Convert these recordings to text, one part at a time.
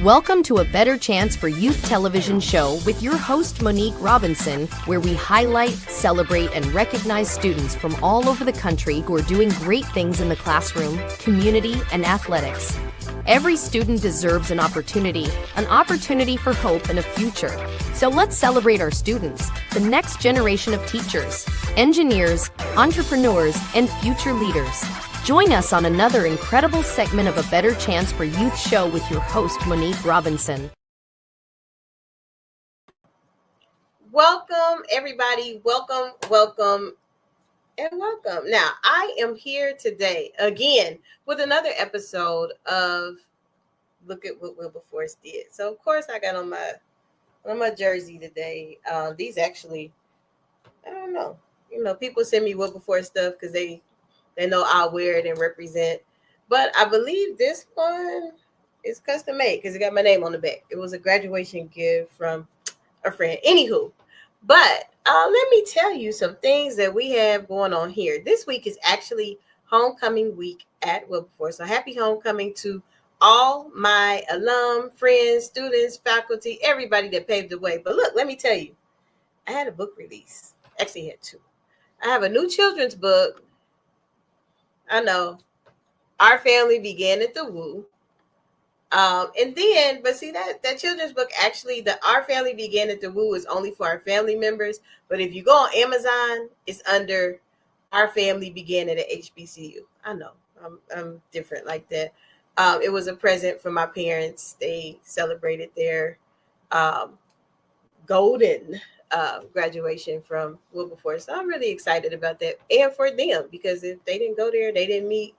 Welcome to A Better Chance for Youth television show with your host, Monique Robinson, where we highlight, celebrate, and recognize students from all over the country who are doing great things in the classroom, community, and athletics. Every student deserves an opportunity for hope and a future. So let's celebrate our students, the next generation of teachers, engineers, entrepreneurs, and future leaders. Join us on another incredible segment of A Better Chance for Youth show with your host, Monique Robinson. Welcome, everybody. Welcome, and welcome. Now, I am here today again with another episode of Look at What Wilberforce Did. So, of course, I got on my jersey today. These actually, I don't know. People send me Wilberforce stuff because they know I'll wear it and represent. But I believe this one is custom made because it got my name on the back. It was a graduation gift from a friend. Anywho, but let me tell you some things that we have going on here. This week is actually homecoming week at Wilberforce. So happy homecoming to all my alum, friends, students, faculty, everybody that paved the way. But look, let me tell you, I had a book release. Actually, I had two. I have a new children's book. I know. Our Family Began at the Woo. And then, but see that children's book, actually, the Our Family Began at the Woo is only for our family members. But if you go on Amazon, it's under Our Family Began at a HBCU. I know. I'm different like that. It was a present from my parents. They celebrated their golden graduation from Wilberforce. So I'm really excited about that, and for them, because if they didn't go there, they didn't meet,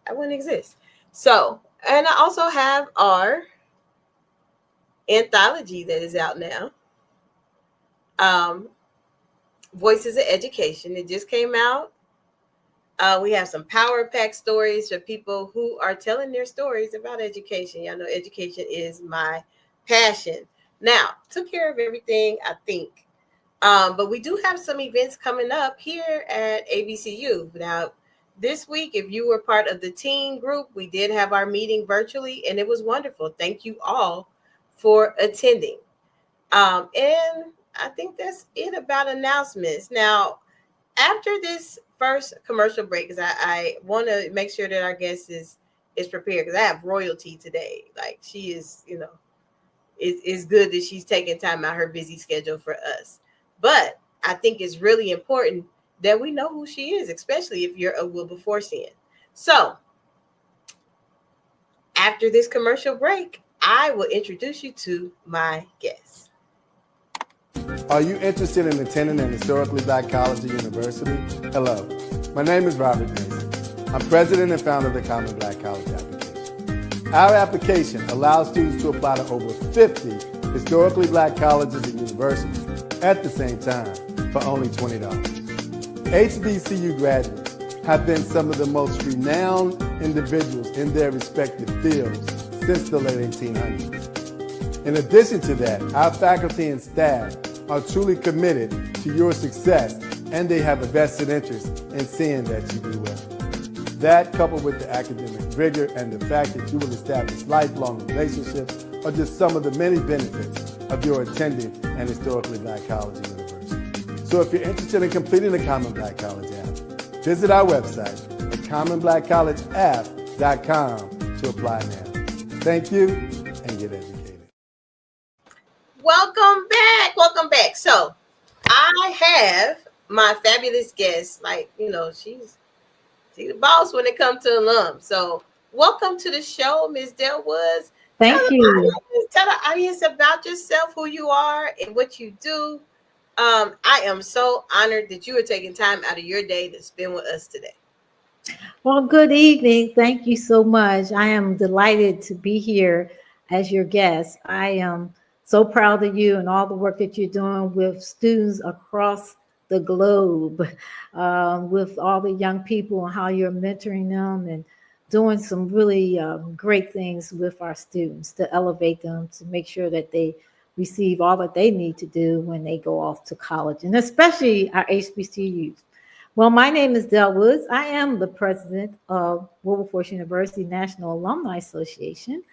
I wouldn't exist. So, and I also have our anthology that is out now, Voices of Education. It just came out. We have some power pack stories for people who are telling their stories about education. Y'all know education is my passion. Now, took care of everything, I think. But we do have some events coming up here at HBCU. Now, this week, if you were part of the teen group, we did have our meeting virtually, and it was wonderful. Thank you all for attending. And I think that's it about announcements. Now, after this first commercial break, because I want to make sure that our guest is prepared, because I have royalty today. Like, she is, it's good that she's taking time out her busy schedule for us. But I think it's really important that we know who she is, especially if you're a Wilberforcian. So after this commercial break, I will introduce you to my guest. Are you interested in attending an historically Black college or university? Hello, my name is Robert Mason. I'm president and founder of the Common Black College application. Our application allows students to apply to over 50 historically Black colleges and universities at the same time for only $20. HBCU graduates have been some of the most renowned individuals in their respective fields since the late 1800s. In addition to that, our faculty and staff are truly committed to your success, and they have a vested interest in seeing that you do well. That, coupled with the academic rigor and the fact that you will establish lifelong relationships, are just some of the many benefits of your attending an historically Black college or university. So if you're interested in completing the Common Black College app, visit our website at commonblackcollegeapp.com to apply now. Thank you, and get educated. Welcome back. So I have my fabulous guest. Like, she's the boss when it comes to alum. So welcome to the show, Ms. Dell Woods. Thank you. Tell the audience about yourself, who you are, and what you do. I am so honored that you are taking time out of your day to spend with us today. Well, good evening. Thank you so much. I am delighted to be here as your guest. I am so proud of you and all the work that you're doing with students across the globe, with all the young people and how you're mentoring them and doing some really great things with our students to elevate them, to make sure that they receive all that they need to do when they go off to college, and especially our HBCUs. Well, my name is Dell Woods. I am the president of Wilberforce University National Alumni Association.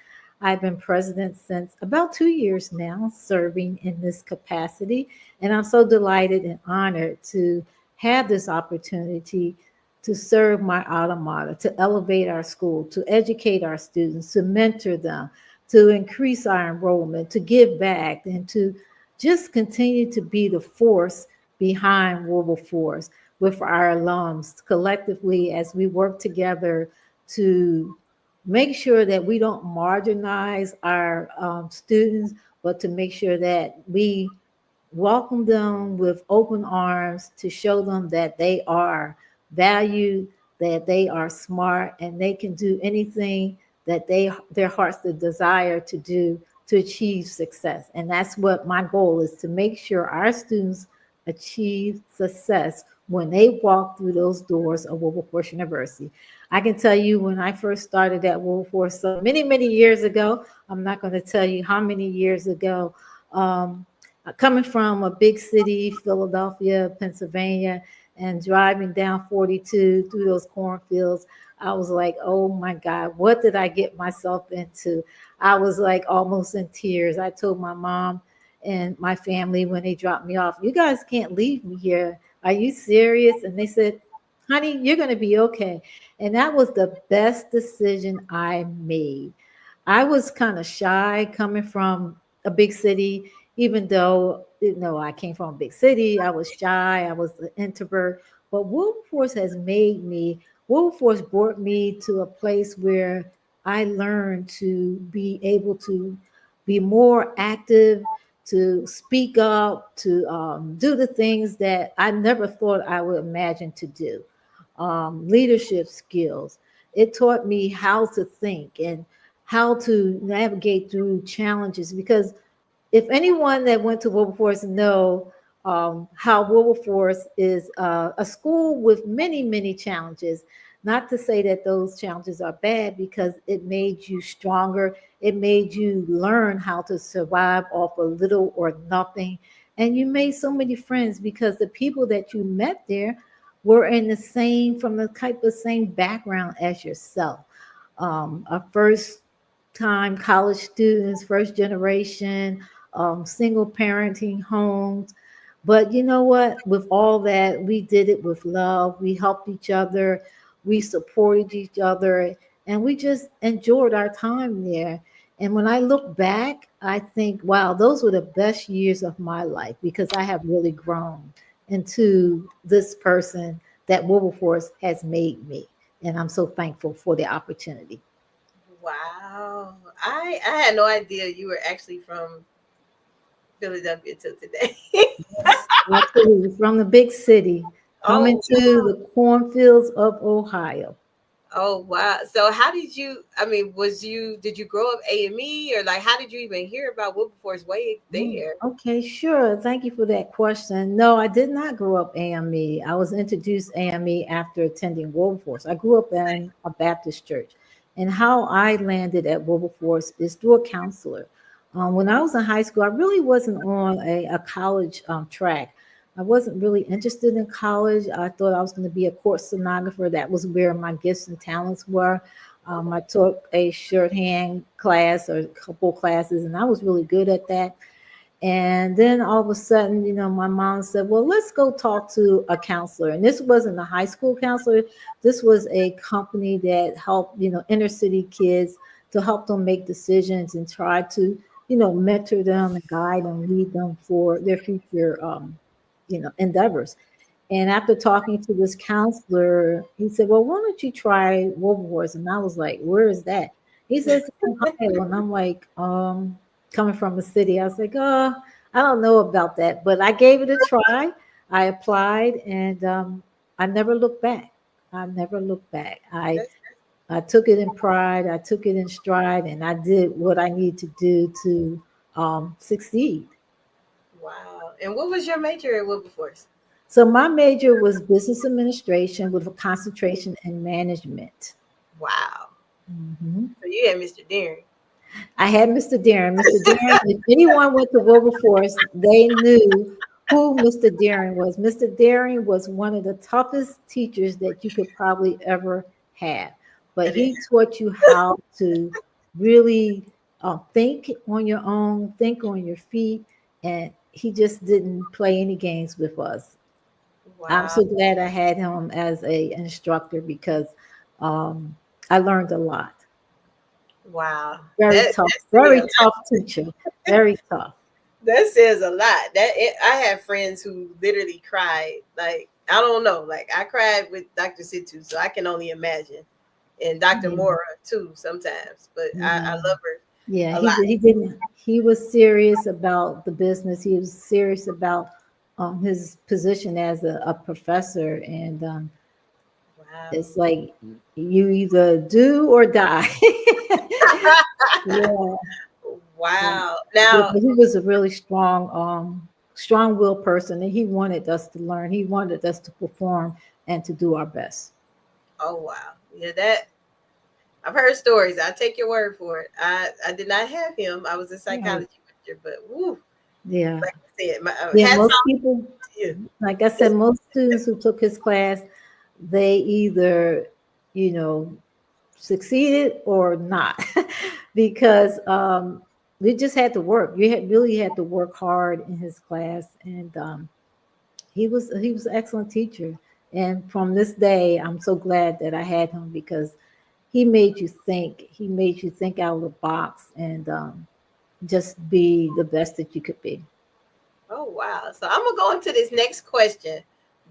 I've been president since about 2 years now, serving in this capacity. And I'm so delighted and honored to have this opportunity to serve my alma mater, to elevate our school, to educate our students, to mentor them, to increase our enrollment, to give back, and to just continue to be the force behind Wilberforce with our alums collectively as we work together to make sure that we don't marginalize our students, but to make sure that we welcome them with open arms to show them that they are valued, that they are smart, and they can do anything that their hearts desire to do to achieve success. And that's what my goal is, to make sure our students achieve success when they walk through those doors of Wilberforce University. I can tell you when I first started at Wilberforce, so many, many years ago, I'm not going to tell you how many years ago, coming from a big city, Philadelphia, Pennsylvania, and driving down 42 through those cornfields, I was like, oh my God, what did I get myself into? I was like almost in tears. I told my mom and my family when they dropped me off, you guys can't leave me here. Are you serious? And they said, honey, you're going to be okay. And that was the best decision I made. I was kind of shy coming from a big city, even though, I came from a big city. I was shy. I was an introvert. But Wilberforce brought me to a place where I learned to be able to be more active, to speak up, to do the things that I never thought I would imagine to do. Leadership skills. It taught me how to think and how to navigate through challenges, because if anyone that went to Wilberforce know how Wilberforce is a school with many, many challenges. Not to say that those challenges are bad, because it made you stronger. It made you learn how to survive off of little or nothing. And you made so many friends because the people that you met there were from the type of same background as yourself. A first time college students, first generation, single parenting homes. But you know what? With all that, we did it with love. We helped each other. We supported each other. And we just enjoyed our time there. And when I look back, I think, wow, those were the best years of my life, because I have really grown into this person that Wilberforce has made me. And I'm so thankful for the opportunity. Wow. I had no idea you were actually from Philadelphia till today. Absolutely. From the big city, coming to the cornfields of Ohio. Oh wow. So how did you, did you grow up AME, or like how did you even hear about Wilberforce way there? Okay, sure. Thank you for that question. No, I did not grow up AME. I was introduced AME after attending Wilberforce. I grew up in a Baptist church. And how I landed at Wilberforce is through a counselor. When I was in high school, I really wasn't on a college track. I wasn't really interested in college. I thought I was going to be a court stenographer. That was where my gifts and talents were. I took a shorthand class or a couple classes, and I was really good at that. And then all of a sudden, my mom said, well, let's go talk to a counselor. And this wasn't a high school counselor. This was a company that helped, inner city kids, to help them make decisions and try to, mentor them and guide and lead them for their future, endeavors. And after talking to this counselor, he said, well, why don't you try Wilberforce? And I was like, where is that? He says, Ohio. And I'm like, coming from a city, I was like, oh, I don't know about that. But I gave it a try. I applied, and I never looked back. I never looked back. I took it in pride. I took it in stride, and I did what I need to do to succeed. Wow. And what was your major at Wilberforce? So my major was business administration with a concentration in management. Wow. Mm-hmm. So you had Mr. Deering. I had Mr. Deering. Mr. Deering, if anyone went to Wilberforce, they knew who Mr. Deering was. Mr. Deering was one of the toughest teachers that you could probably ever have. But he taught you how to really think on your own, think on your feet, and he just didn't play any games with us. I'm Wow. so glad I had him as a instructor because um, I learned a lot. Wow. That says a Very lot. tough teacher, very tough. That says a lot. I have friends who literally cried. Like, I don't know. Like, I cried with Dr. Situ, so I can only imagine. And Dr. Yeah, Mora too sometimes. But I yeah. love her Yeah, a lot. he didn't. He was serious about the business. He was serious about his position as a professor, and Wow. it's like you either do or die. Yeah, Wow. but Now, he was a really strong-willed person, and he wanted us to learn. He wanted us to perform and to do our best. oh wow. Yeah, that I've heard stories. I take your word for it. I did not have him. I was a Right. psychology major, but woo, Yeah, like I said, my yeah. hats Most off people, to you. like I said, most students who took his class, they either, you know, succeeded or not, because we just had to work. Really had to work hard in his class, and he was an excellent teacher. And from this day, I'm so glad that I had him because he made you think. He made you think out of the box and just be the best that you could be. Oh wow. So I'm gonna go into this next question,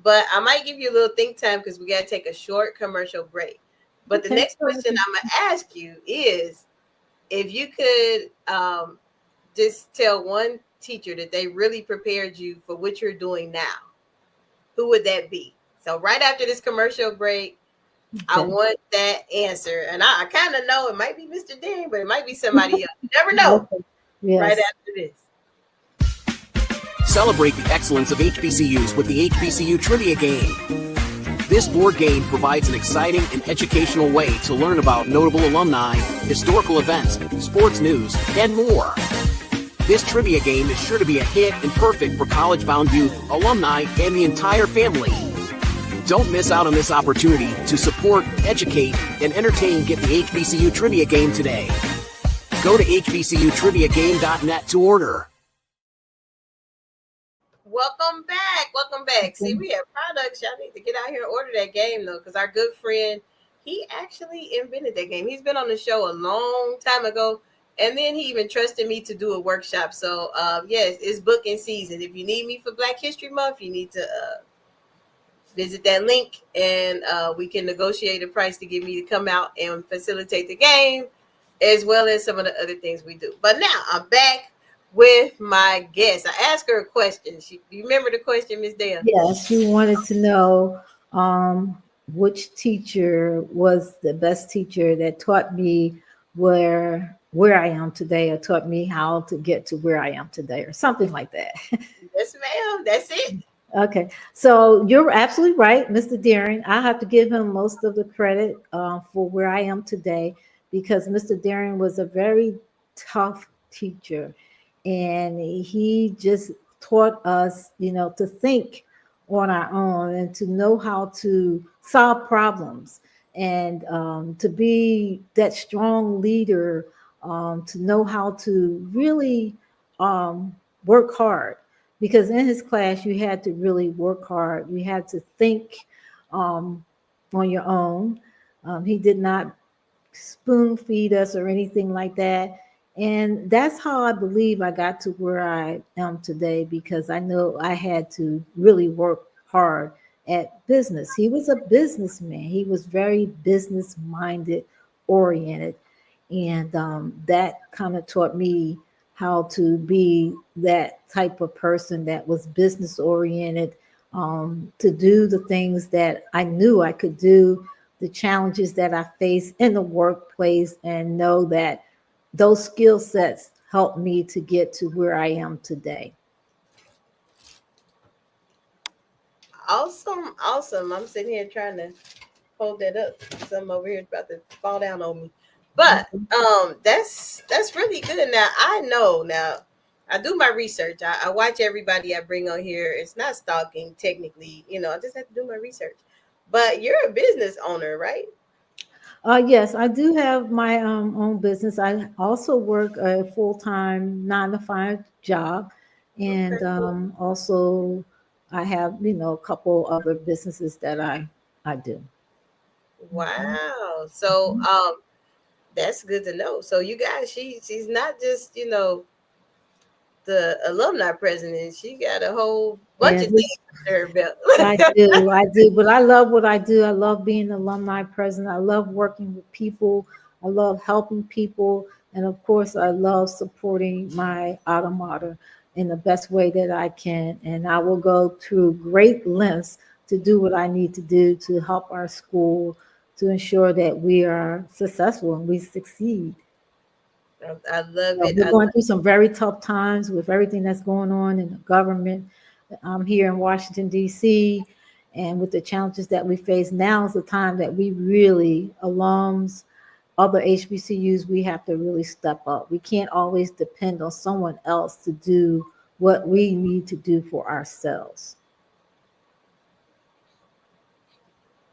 but I might give you a little think time because we gotta take a short commercial break. But the Okay. next question I'm gonna ask you is if you could just tell one teacher that they really prepared you for what you're doing now, who would that be? So right after this commercial break, I Okay. want that answer. And I kind of know it might be Mr. Dean, but it might be somebody else. You never know. Okay. Right Yes. after this. Celebrate the excellence of HBCUs with the HBCU Trivia Game. This board game provides an exciting and educational way to learn about notable alumni, historical events, sports news, and more. This trivia game is sure to be a hit and perfect for college-bound youth, alumni, and the entire family. Don't miss out on this opportunity to support, educate, and entertain Get the HBCU Trivia Game today. Go to hbcutriviagame.net to order. Welcome back. Welcome back. See, we have products. Y'all need to get out here and order that game, though, because our good friend, he actually invented that game. He's been on the show a long time ago, and then he even trusted me to do a workshop. So, yes, it's booking season. If you need me for Black History Month, you need to visit that link, and we can negotiate a price to get me to come out and facilitate the game, as well as some of the other things we do. But now I'm back with my guest. I asked her a question. Do you remember the question, Miss Dale? Yes, you wanted to know which teacher was the best teacher that taught me where I am today, or taught me how to get to where I am today, or something like that. Yes, ma'am. That's it. Okay, so you're absolutely right, Mr. Deering. I have to give him most of the credit for where I am today, because Mr. Deering was a very tough teacher, and he just taught us, to think on our own and to know how to solve problems, and to be that strong leader, to know how to really work hard, because in his class you had to really work hard. You had to think um, on your own. He did not spoon feed us or anything like that. And that's how I believe I got to where I am today, because I know I had to really work hard at business. He was a businessman. He was very business minded, oriented. And that kind of taught me how to be that type of person that was business oriented, to do the things that I knew I could do, the challenges that I face in the workplace, and know that those skill sets helped me to get to where I am today. Awesome. Awesome. I'm sitting here trying to hold that up. Something over here is about to fall down on me. But that's really good. Now I know now. I do my research. I watch everybody I bring on here. It's not stalking technically, I just have to do my research. But you're a business owner, right? Yes, I do have my own business. I also work a full-time 9 to 5 job, and Okay. also I have, a couple other businesses that I do. Mhm. Wow. So that's good to know. So you guys, she's not just, the alumni president. She got a whole bunch Yeah, of things under her belt. I do, but I love what I do. I love being alumni president. I love working with people. I love helping people. And of course, I love supporting my alma mater in the best way that I can. And I will go through great lengths to do what I need to do to help our school to ensure that we are successful and we succeed. I love it. We're going through some very tough times with everything that's going on in the government. Here in Washington, D.C., and with the challenges that we face. Now is the time that we really, alums, other HBCUs, we have to really step up. We can't always depend on someone else to do what we need to do for ourselves.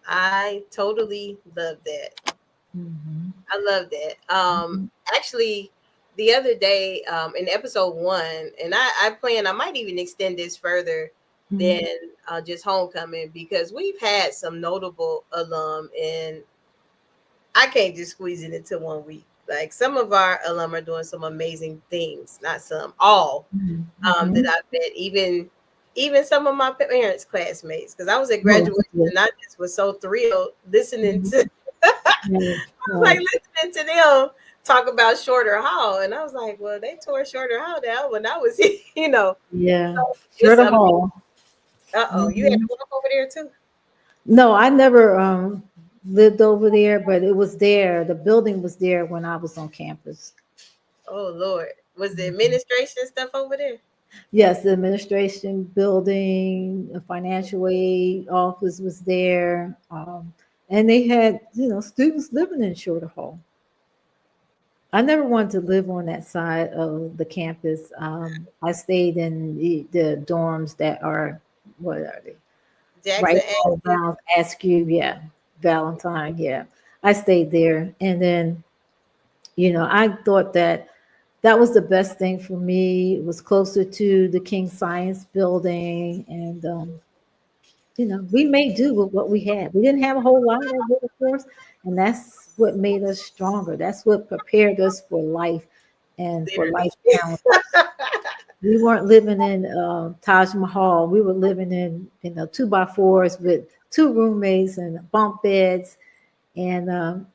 I totally love that. Mhm. I love that. Mhm. Actually, the other day, in episode 1, and I plan I might even extend this further than Mhm. just homecoming, because we've had some notable alum, and I can't just squeeze it into 1 week. Like, some of our alum are doing some amazing things, not some, all that Mhm. I've met, even some of my parents' classmates, because I was at Oh, graduation yes. and I just was so thrilled listening Mhm. to Yes, I was like right. listening to them talk about Shorter Hall, and I was like, well, they tore Shorter Hall down when I was here, Yeah. So Sure it's to amazing. Hall. You had to Mhm. walk over there too. No, I never lived over there, but it was there. The building was there when I was on campus. Oh Lord, was the Mhm. administration stuff over there? Yes, the administration building, the financial aid office was there. And they had, students living in Shorter Hall. I never wanted to live on that side of the campus. I stayed in the dorms that are, what are they? Jackson Right asked you. around Askew, yeah. Valentine, yeah. I stayed there. And then, I thought that that was the best thing for me. It was closer to the King Science Building, and we made do with what we had. We didn't have a whole lot at Wilberforce, and that's what made us stronger. That's what prepared us for life and for life Literally. challenges. We weren't living in Taj Mahal. We were living in, 2x4s with two roommates and bunk beds, and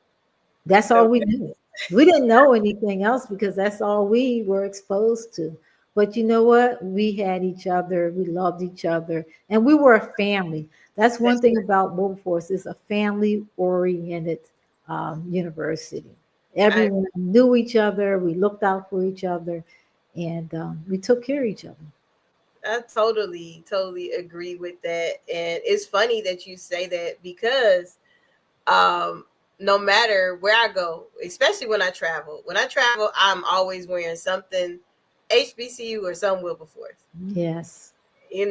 that's all we Okay. knew. We didn't know anything else because that's all we were exposed to. But you know what? We had each other. We loved each other, and we were a family. That's one That's thing about Wilberforce. It's a family-oriented university. I Everyone knew each other. We looked out for each other, and we took care of each other. I totally agree with that. And it's funny that you say that, because um no matter where I go, especially when I travel, I'm always wearing something HBCU or some Wilberforce. Yes. And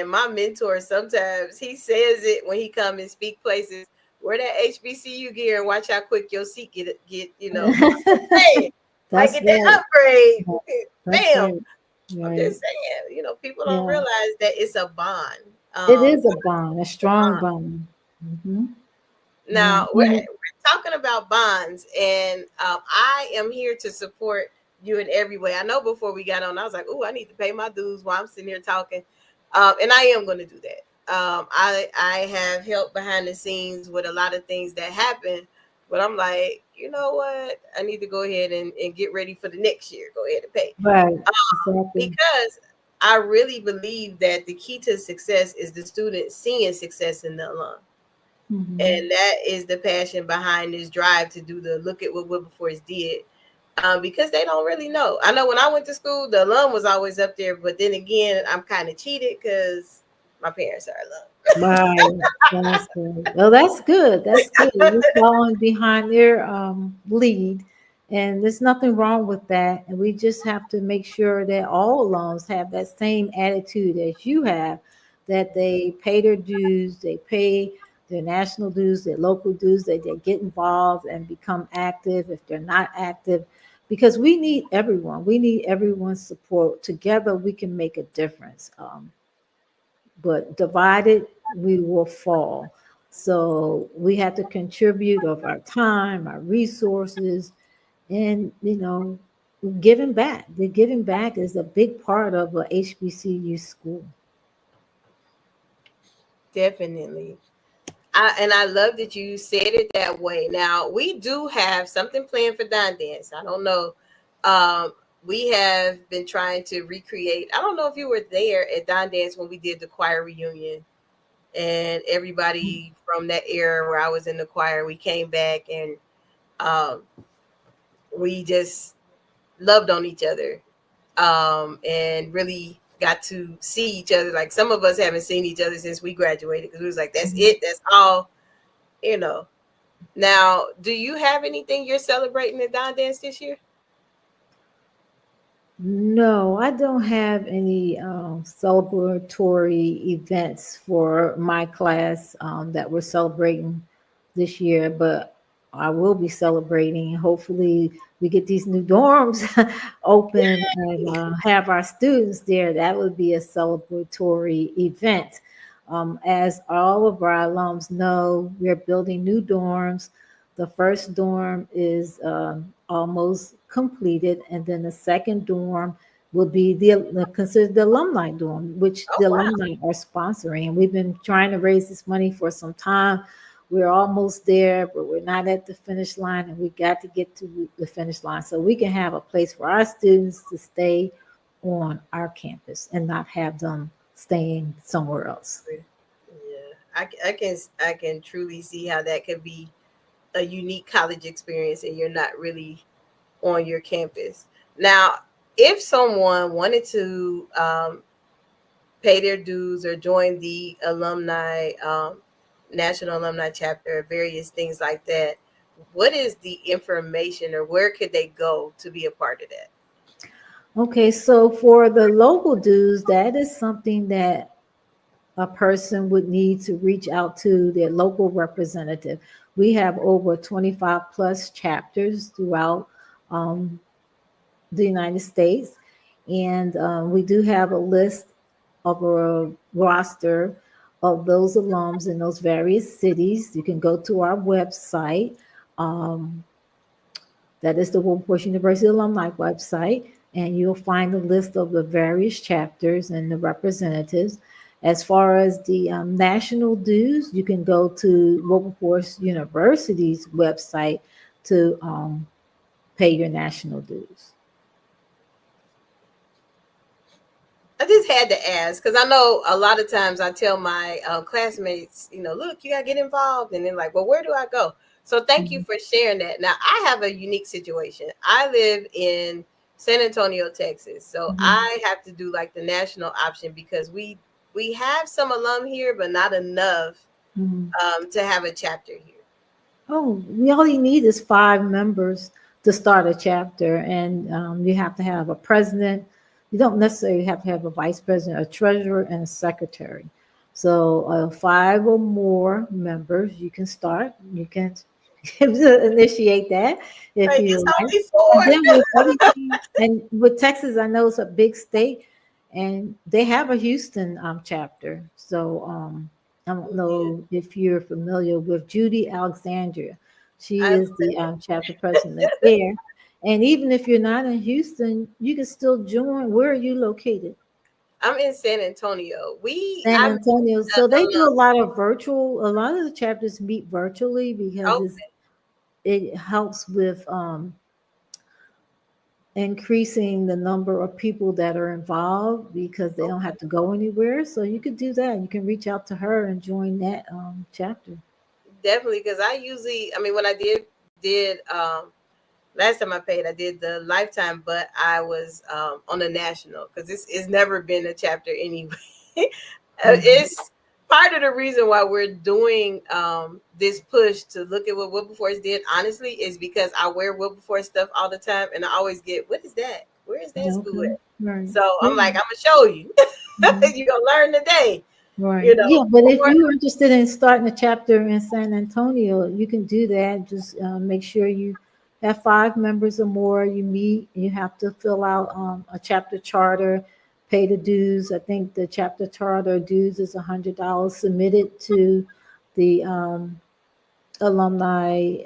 my mentor, sometimes he says it when he come and speak places, wear that HBCU gear and watch how quick your seat get, hey, might That's get right. that upgrade. That's Bam. right. I'm Right. just saying, people don't Yeah. realize that it's a bond. It Um, is a bond, a a strong bond. bond. Hmm. Yeah. Now we're talking about bonds, and I am here to support you in every way. I know before we got on, I was like, "Oh, I need to pay my dues while I'm sitting here talking," and I am going to do that. I have helped behind the scenes with a lot of things that happen, but I'm like, you know what? I need to go ahead and get ready for the next year. Go ahead and pay, Right. Exactly. because I really believe that the key to success is the student seeing success in the alum. Hmm. And that is the passion behind this drive to do the look at what Wilberforce did. Because they don't really know. I know when I went to school, the alum was always up there, but then again, I'm kind of cheated because my parents are Right. That's good. Well, that's good. That's good. You're following behind their lead, and there's nothing wrong with that. And we just have to make sure that all alums have that same attitude as you have, that they pay their dues, they pay their national dues, their local dues, they get involved and become active if they're not active, because we need everyone. We need everyone's support. Together, we can make a difference. But divided, we will fall. So we have to contribute of our time, our resources, and, giving back. The giving back is a big part of a HBCU school. Definitely. I love that you said it that way. Now, we do have something planned for Don Dance. I don't know. We have been trying to recreate. I don't know if you were there at Don Dance when we did the choir reunion, and everybody from that era where I was in the choir, we came back and we just loved on each other, and really got to see each other. Like, some of us haven't seen each other since we graduated, because we was like, that's it, that's all, Now, do you have anything you're celebrating at Don Dance this year? No, I don't have any celebratory events for my class that we're celebrating this year, but I will be celebrating. Hopefully, we get these new dorms open and have our students there. That would be a celebratory event. As all of our alums know, we're building new dorms. The first dorm is almost completed, and then the second dorm will be considered the alumni dorm, which the alumni are sponsoring. We've been trying to raise this money for some time. We're almost there, but we're not at the finish line, and we got to get to the finish line so we can have a place for our students to stay on our campus and not have them staying somewhere else. Yeah, I can truly see how that could be a unique college experience, and you're not really on your campus. Now, if someone wanted to pay their dues or join the alumni national alumni chapter, various things like that, what is the information, or where could they go to be a part of that? Okay, so for the local dues, that is something that a person would need to reach out to their local representative. We have over 25 plus chapters throughout the United States, and we do have a list of a roster of those alums in those various cities. You can go to our website. That is the Wilberforce University Alumni website, and you'll find a list of the various chapters and the representatives. As far as the national dues, you can go to Wilberforce University's website to pay your national dues. I just had to ask, because I know a lot of times I tell my classmates, look, you got to get involved. And they're like, well, where do I go? So thank you for sharing that. Now, I have a unique situation. I live in San Antonio, Texas. So I have to do like the national option, because we have some alum here, but not enough to have a chapter here. Oh, we only need is 5 members to start a chapter. And you have to have a president. You don't necessarily have to have a vice president, a treasurer, and a secretary. So 5 or more members, you can start. You can initiate that if you like. And with Texas, I know it's a big state, and they have a Houston chapter. So I don't know if you're familiar with Judy Alexandria. She is the chapter president there. And even if you're not in Houston, you can still join. Where are you located? I'm in San Antonio. San Antonio. So they do a lot of virtual. A lot of the chapters meet virtually because it helps with increasing the number of people that are involved, because they don't have to go anywhere. So you could do that. You can reach out to her and join that chapter. Definitely, because when I did last time I paid, I did the lifetime, but I was on a national, because it's never been a chapter anyway. It's part of the reason why we're doing this push to look at what Wilberforce did, honestly, is because I wear Wilberforce stuff all the time, and I always get, what is that? Where is that school at? Right. So I'm like, I'm going to show you. You're going to learn today. Right. You know, Yeah, but if or you're interested in starting a chapter in San Antonio, you can do that. Just make sure you have 5 members or more. You meet. You have to fill out a chapter charter, pay the dues. I think the chapter charter dues is $100. Submit it to the alumni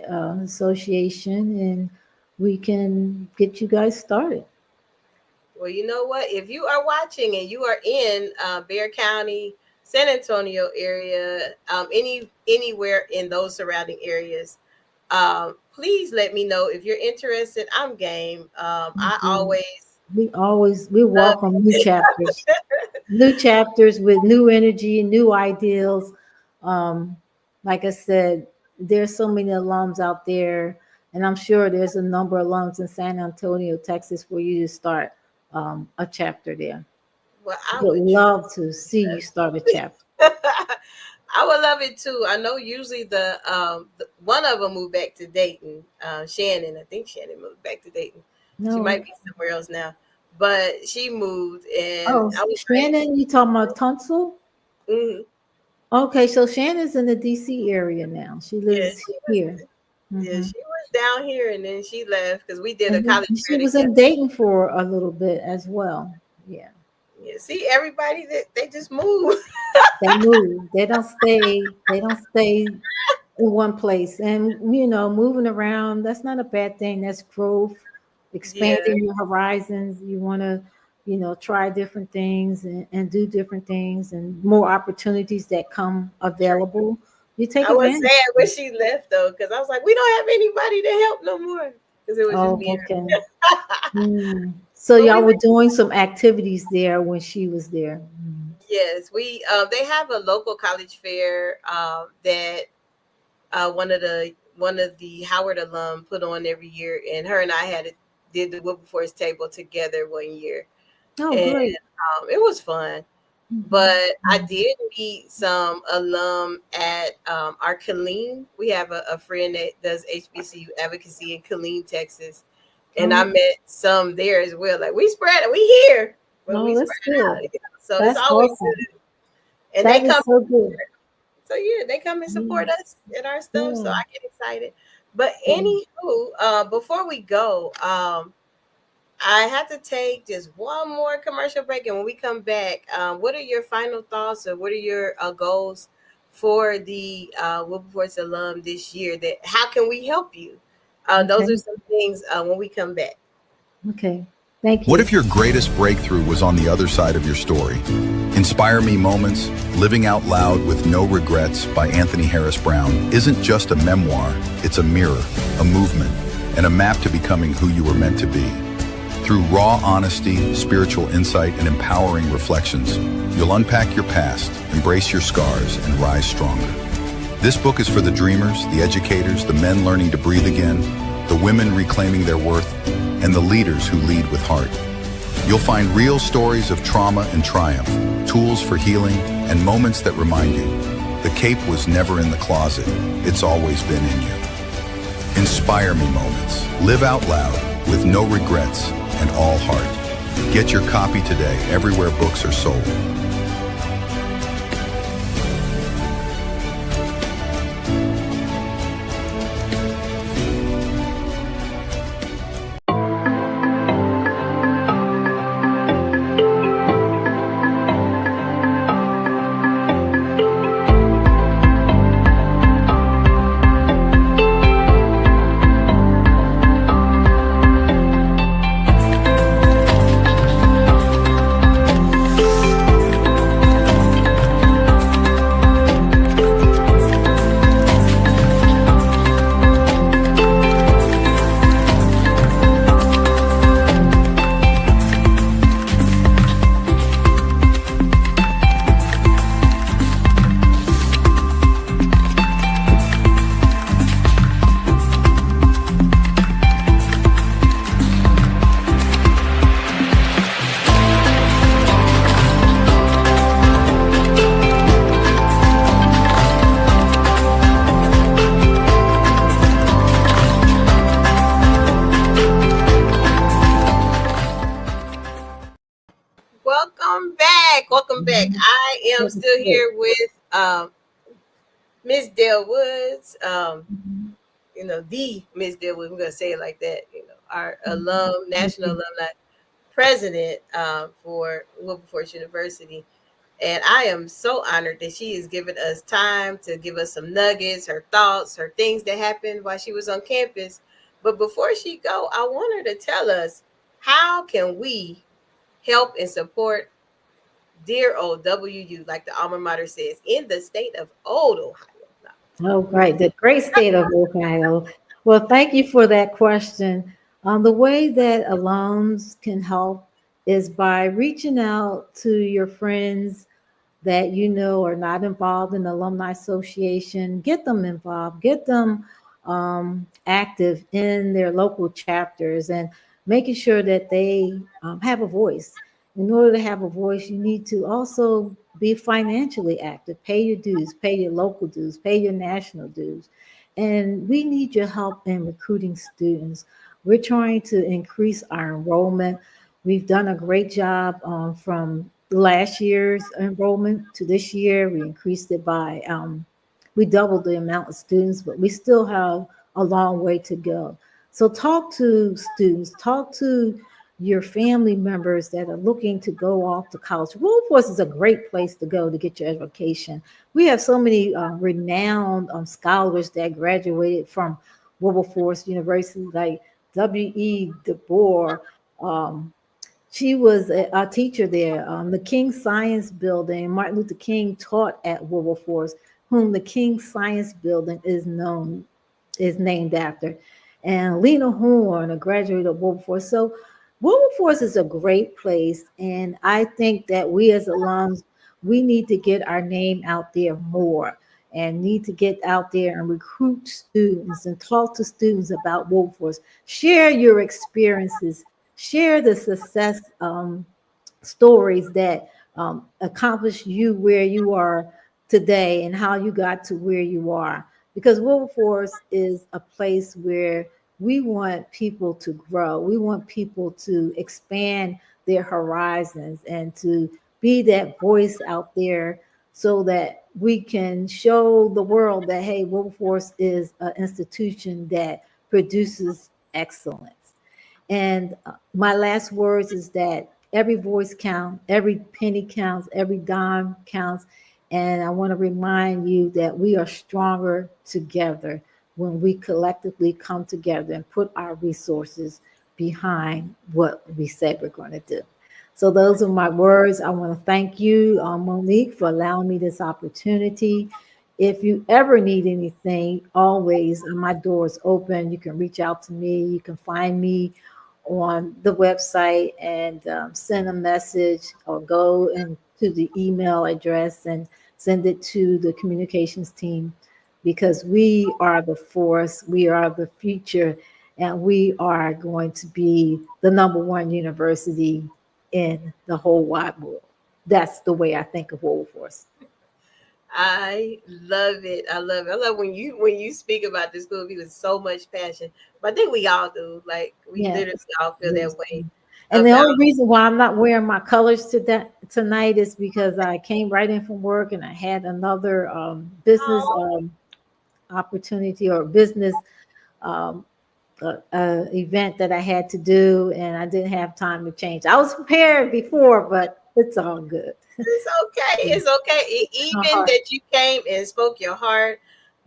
association, and we can get you guys started. well, you know what? If you are watching and you are in Bexar County, San Antonio area, anywhere in those surrounding areas, please let me know if you're interested. I'm game. I always We love welcome new chapters with new energy, new ideals. Um, like I said, there's so many alums out there, and I'm sure there's a number of alums in San Antonio, Texas, for you to start a chapter there. well, I Would would love to see you start a chapter. I would love it too. I know usually the one of them moved back to Dayton. Shannon, I think Shannon moved back to Dayton. She No. might be somewhere else now, but she moved, and Oh, I was Shannon, you talking about Tunsil? Mhm. Okay, so Shannon's in the DC area now. She Yeah, lives here. yeah, Mhm. she was down here, and then she left because we did a And college she fair was together. in Dayton for a little bit as well. Yeah, Yeah, see, everybody that they just moved. they move. They don't stay. They don't stay in one place. And moving around, that's not a bad thing. That's growth, Yeah, expanding your horizons. You want to, try different things and do different things, and more opportunities that come available. You take I was advantage. sad when she left though, because I was like, we don't have anybody to help no more, because it was just Oh, me. okay. So But y'all we were doing some activities there when she was there. Yes, we they have a local college fair that one of the Howard alum put on every year, and her and I did the Wilberforce table together one year, Oh, and great. it was fun. But I did meet some alum at our Killeen. We have a friend that does HBCU advocacy in Killeen, Texas, and I met some there as well. Like we here, but we that's spread good. out. So That's it's always awesome. good. And That they is come. so good. So yeah, they come and support us in our stuff. So Yeah. I get excited. But Yeah. anywho, before we go, I have to take just one more commercial break, and when we come back, what are your final thoughts, or what are your goals for the Wilberforce alum this year? That how can we help you? Those Okay. are some things when we come back. Okay. Thank you. What if your greatest breakthrough was on the other side of your story? Inspire Me Moments, Living Out Loud with No Regrets by Anthony Harris Brown isn't just a memoir, it's a mirror, a movement, and a map to becoming who you were meant to be. Through raw honesty, spiritual insight, and empowering reflections, you'll unpack your past, embrace your scars, and rise stronger. This book is for the dreamers, the educators, the men learning to breathe again, the women reclaiming their worth, and the leaders who lead with heart. You'll find real stories of trauma and triumph, tools for healing, and moments that remind you, the cape was never in the closet, it's always been in you. Inspire Me Moments. Live out loud with no regrets and all heart. Get your copy today everywhere books are sold. am still here with Miss Dell Woods. The Miss Dell Woods. We're gonna say it like that. Our national alumni president for Wilberforce University. And I am so honored that she has given us time to give us some nuggets, her thoughts, her things that happened while she was on campus. But before she go, I want her to tell us, how can we help and support dear old WU, like the alma mater says, in the state of old Ohio? Oh, right. The great state of Ohio. Well, thank you for that question. The way that alums can help is by reaching out to your friends that you know are not involved in the alumni association. Get them involved, get them active in their local chapters, and making sure that they have a voice. In order to have a voice, you need to also be financially active. Pay your dues, pay your local dues, pay your national dues. And we need your help in recruiting students. We're trying to increase our enrollment. We've done a great job from last year's enrollment to this year. We increased it by, we doubled the amount of students, but we still have a long way to go. So talk to students, talk to your family members that are looking to go off to college. Wilberforce is a great place to go to get your education. We have so many renowned scholars that graduated from Wilberforce University, like W.E. Du Bois. She was a teacher there. The King Science Building, Martin Luther King taught at Wilberforce, whom the King Science Building is named after. And Lena Horne, a graduate of Wilberforce. So Wilberforce is a great place. And I think that we as alums, we need to get our name out there more and need to get out there and recruit students and talk to students about Wilberforce. Share your experiences. Share the success stories that accomplished you where you are today and how you got to where you are. Because Wilberforce is a place where we want people to grow. We want people to expand their horizons and to be that voice out there so that we can show the world that, hey, Wilberforce is an institution that produces excellence. And my last words is that every voice counts, every penny counts, every dime counts. And I want to remind you that we are stronger together when we collectively come together and put our resources behind what we said we're going to do. So those are my words. I want to thank you, Monique, for allowing me this opportunity. If you ever need anything, always, my door is open. You can reach out to me. You can find me on the website and send a message or go into the email address and send it to the communications team, because we are the force, we are the future, and we are going to be the #1 university in the whole wide world. That's the way I think of Wilberforce. I love it. I love it. I love when you speak about this school with so much passion. But I think we all do. Like we literally all feel that way. And the only reason why I'm not wearing my colors tonight is because I came right in from work and I had another business opportunity or business event that I had to do, and I didn't have time to change. I was prepared before, but it's all good. It's okay. It's okay. Even that you came and spoke your heart,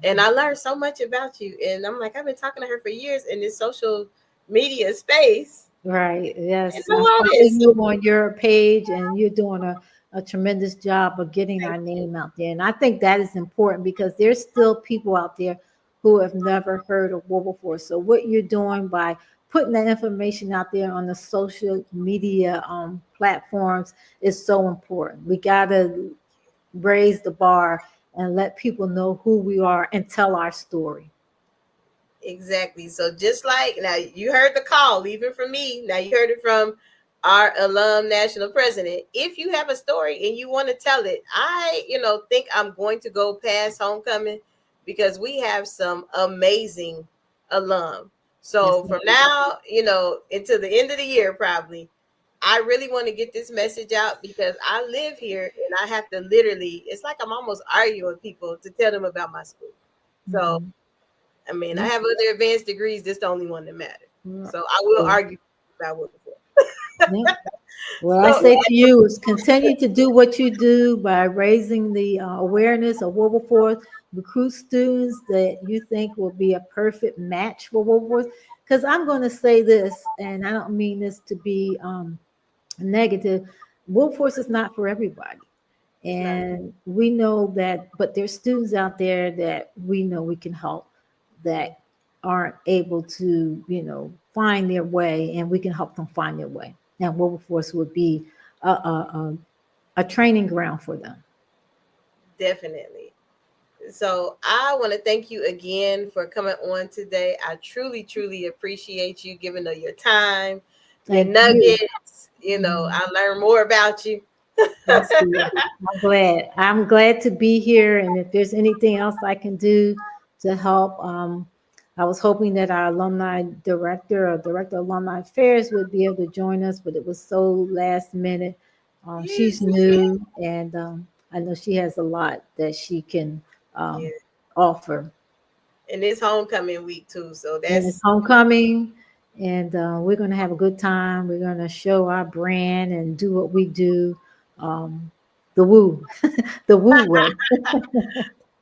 and I learned so much about you. And I'm like, I've been talking to her for years in this social media space. Right. Yes. I'm following you on your page, and you're doing a tremendous job of getting our name out there. And I think that is important because there's still people out there who have never heard of Wilberforce. So what you're doing by putting that information out there on the social media platforms is so important. We got to raise the bar and let people know who we are and tell our story. Exactly. So just like now, you heard the call, even from me. Now you heard it from our alum national president. If you have a story and you want to tell it, I, think I'm going to go past homecoming because we have some amazing alum. So from now, until the end of the year, probably, I really want to get this message out because I live here and I have to literally, it's like I'm almost arguing with people to tell them about my school. So, I mean, I have other advanced degrees. This is the only one that matters. So I will argue about Wilberforce. Well, I say to you is continue to do what you do by raising the awareness of Wilberforce, recruit students that you think will be a perfect match for Wilberforce. Because I'm going to say this, and I don't mean this to be negative. Wilberforce is not for everybody. And we know that, but there's students out there that we know we can help that aren't able to, find their way, and we can help them find their way. And Wilberforce would be a training ground for them. Definitely. So I want to thank you again for coming on today. I truly, truly appreciate you giving up your time, your nuggets. I learned more about you. I'm glad to be here. And if there's anything else I can do to help, I was hoping that our alumni director or director of alumni affairs would be able to join us, but it was so last minute. She's new, and I know she has a lot that she can offer. And it's homecoming week too, so it's homecoming, and we're going to have a good time. We're going to show our brand and do what we do, the woo way.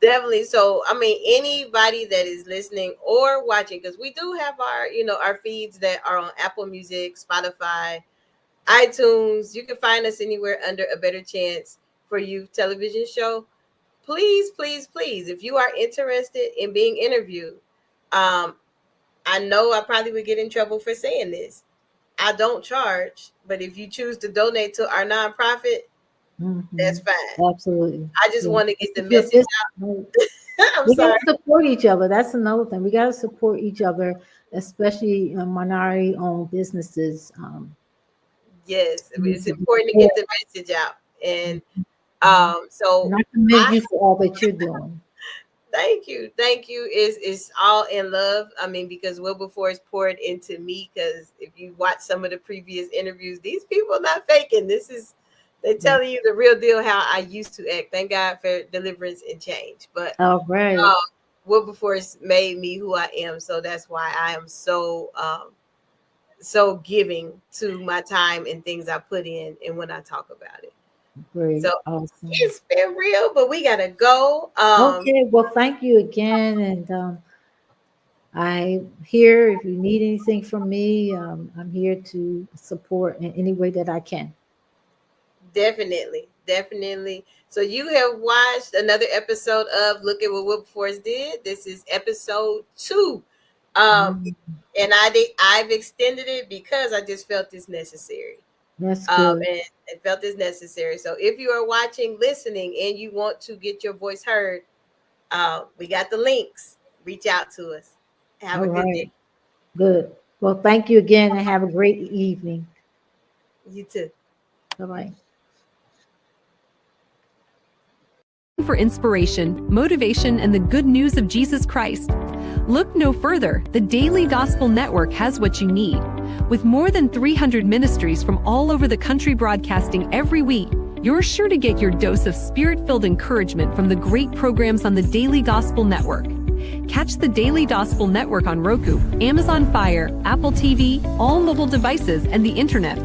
Definitely. So, I mean, anybody that is listening or watching, because we do have our feeds that are on Apple Music, Spotify, iTunes. You can find us anywhere under A Better Chance for Youth television show. Please, please, please, if you are interested in being interviewed, I know I probably would get in trouble for saying this. I don't charge, but if you choose to donate to our nonprofit, that's fine. Absolutely. I just want to get the message out. We got to support each other. That's another thing. We got to support each other, especially minority-owned businesses. Yes, it's important to get the message out. And so I commend you for all that you're doing. Thank you. It's all in love. I mean, because Wilberforce poured into me. Because if you watch some of the previous interviews, these people are not faking. They're telling you the real deal, how I used to act. Thank God for deliverance and change. But Wilberforce made me who I am. So that's why I am so giving to my time and things I put in and when I talk about it. Great. So awesome. It's been real, but we got to go. Okay. Well, thank you again. And I'm here. If you need anything from me, I'm here to support in any way that I can. Definitely. So you have watched another episode of Look at What Wilberforce Did. This is episode 2. And I've extended it because I just felt it's necessary. That's good. And felt it's necessary. So if you are watching, listening, and you want to get your voice heard, we got the links. Reach out to us. Have a good day. Good. Well, thank you again, and have a great evening. You too. Bye-bye. For inspiration, motivation, and the good news of Jesus Christ, look no further. The Daily Gospel Network has what you need. With more than 300 ministries from all over the country broadcasting every week, you're sure to get your dose of spirit-filled encouragement from the great programs on the Daily Gospel Network. Catch the Daily Gospel Network on Roku, Amazon Fire, Apple TV, all mobile devices, and the internet.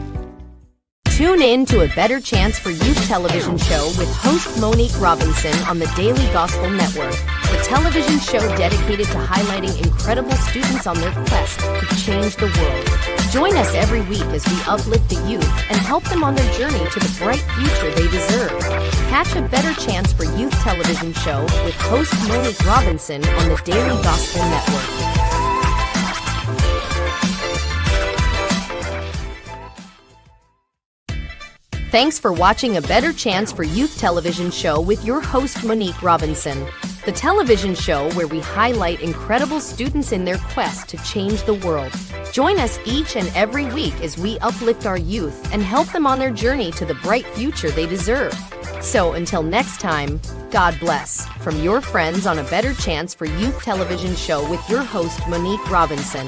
Tune in to A Better Chance for Youth television show with host Monique Robinson on the Daily Gospel Network, the television show dedicated to highlighting incredible students on their quest to change the world. Join us every week as we uplift the youth and help them on their journey to the bright future they deserve. Catch A Better Chance for Youth television show with host Monique Robinson on the Daily Gospel Network. Thanks for watching A Better Chance for Youth television show with your host, Monique Robinson. The television show where we highlight incredible students in their quest to change the world. Join us each and every week as we uplift our youth and help them on their journey to the bright future they deserve. So until next time, God bless. From your friends on A Better Chance for Youth television show with your host, Monique Robinson.